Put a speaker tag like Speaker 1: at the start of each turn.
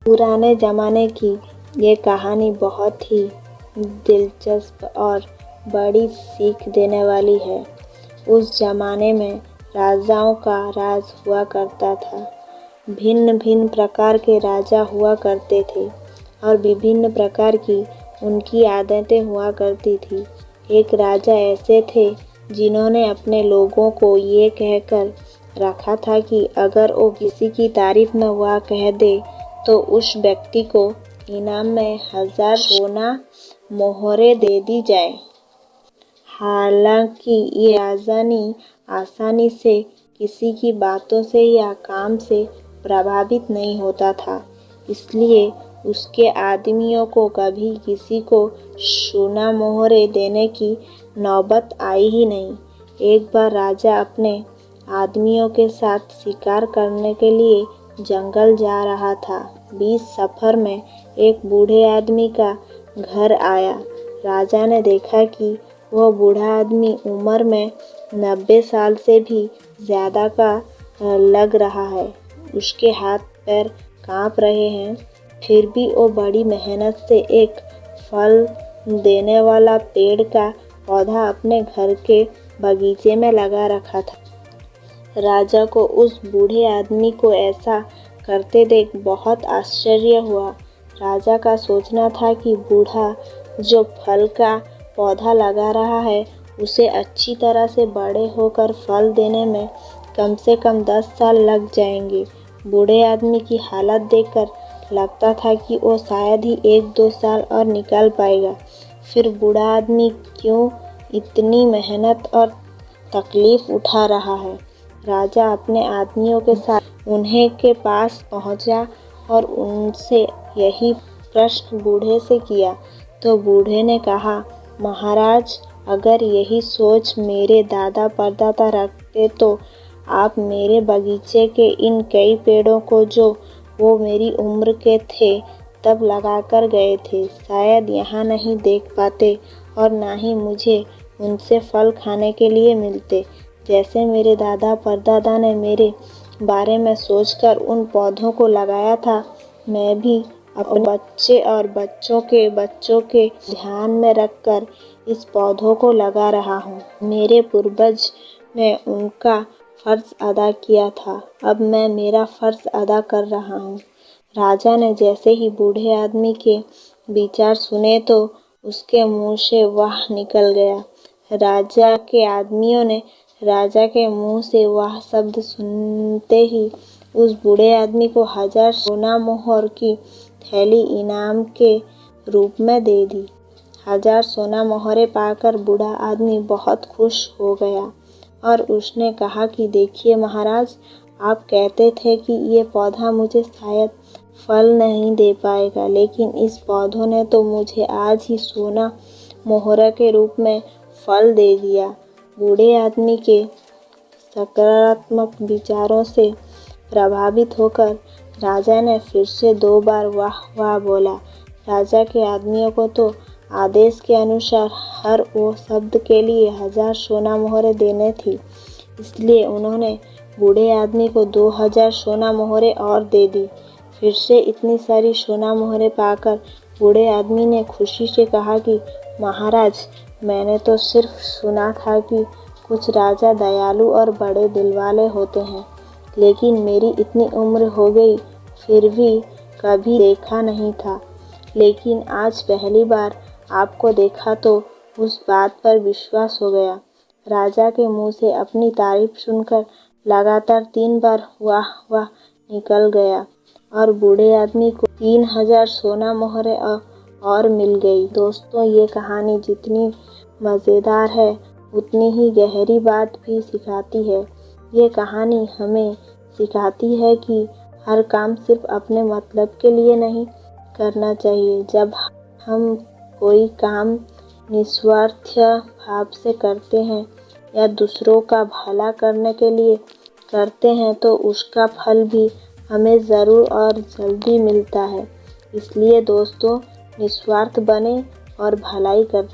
Speaker 1: पुराने ज़माने की ये कहानी बहुत ही दिलचस्प और बड़ी सीख देने वाली है। उस ज़माने में राजाओं का राज हुआ करता था। भिन्न भिन्न प्रकार के राजा हुआ करते थे और विभिन्न प्रकार की उनकी आदतें हुआ करती थी। एक राजा ऐसे थे जिन्होंने अपने लोगों को ये कहकर रखा था कि अगर वो किसी की तारीफ में वह कह दे तो उस व्यक्ति को इनाम में 1000 सोना मोहरें दे दी जाए। हालांकि ये आसानी से किसी की बातों से या काम से प्रभावित नहीं होता था, इसलिए उसके आदमियों को कभी किसी को सोना मोहरें देने की नौबत आई ही नहीं। एक बार राजा अपने आदमियों के साथ शिकार करने के लिए जंगल जा रहा था। बीच सफर में एक बूढ़े आदमी का घर आया। राजा ने देखा कि वह बूढ़ा आदमी उम्र में 90 साल से भी ज़्यादा का लग रहा है। उसके हाथ पैर कांप रहे हैं, फिर भी वो बड़ी मेहनत से एक फल देने वाला पेड़ का पौधा अपने घर के बगीचे में लगा रखा था। राजा को उस बूढ़े आदमी को ऐसा करते देख बहुत आश्चर्य हुआ। राजा का सोचना था कि बूढ़ा जो फल का पौधा लगा रहा है उसे अच्छी तरह से बड़े होकर फल देने में कम से कम 10 साल लग जाएंगे। बूढ़े आदमी की हालत देखकर लगता था कि वो शायद ही 1-2 साल और निकाल पाएगा। फिर बूढ़ा आदमी क्यों इतनी मेहनत और तकलीफ उठा रहा है? राजा अपने आदमियों के साथ उन्हें के पास पहुंचा और उनसे यही प्रश्न बूढ़े से किया। तो बूढ़े ने कहा, महाराज, अगर यही सोच मेरे दादा परदादा रखते तो आप मेरे बगीचे के इन कई पेड़ों को जो वो मेरी उम्र के थे तब लगा कर गए थे, शायद यहाँ नहीं देख पाते और ना ही मुझे उनसे फल खाने के लिए मिलते। जैसे मेरे दादा परदादा ने मेरे बारे में सोचकर उन पौधों को लगाया था, मैं भी अपने बच्चे और बच्चों के बच्चों के ध्यान में रखकर इस पौधों को लगा रहा हूँ। मेरे पूर्वज ने उनका फर्ज अदा किया था, अब मैं मेरा फर्ज अदा कर रहा हूँ। राजा ने जैसे ही बूढ़े आदमी के विचार सुने तो उसके मुंह से वाह निकल गया। राजा के आदमियों ने राजा के मुंह से वाह शब्द सुनते ही उस बूढ़े आदमी को 1000 सोना मोहर की थैली इनाम के रूप में दे दी। 1000 सोना मोहरें पाकर बूढ़ा आदमी बहुत खुश हो गया और उसने कहा कि देखिए महाराज, आप कहते थे कि ये पौधा मुझे शायद फल नहीं दे पाएगा, लेकिन इस पौधों ने तो मुझे आज ही सोना मोहरा के रूप में फल दे दिया। बूढ़े आदमी के सकारात्मक विचारों से प्रभावित होकर राजा ने फिर से 2 बार वाह वाह बोला। राजा के आदमियों को तो आदेश के अनुसार हर वो शब्द के लिए 1000 सोना मोहरें देने थी, इसलिए उन्होंने बूढ़े आदमी को 2000 सोना मोहरें और दे दी। फिर से इतनी सारी सोना मोहरें पाकर बूढ़े आदमी ने खुशी से कहा कि महाराज, मैंने तो सिर्फ सुना था कि कुछ राजा दयालु और बड़े दिल वाले होते हैं, लेकिन मेरी इतनी उम्र हो गई फिर भी कभी देखा नहीं था। लेकिन आज पहली बार आपको देखा तो उस बात पर विश्वास हो गया। राजा के मुंह से अपनी तारीफ सुनकर लगातार 3 बार वाह वाह निकल गया और बूढ़े आदमी को 3000 सोना मोहरें और मिल गई। दोस्तों, ये कहानी जितनी मज़ेदार है उतनी ही गहरी बात भी सिखाती है। ये कहानी हमें सिखाती है कि हर काम सिर्फ अपने मतलब के लिए नहीं करना चाहिए। जब हम कोई काम निस्वार्थ भाव से करते हैं या दूसरों का भला करने के लिए करते हैं तो उसका फल भी हमें ज़रूर और जल्दी मिलता है। इसलिए दोस्तों, निस्वार्थ बने और भलाई करते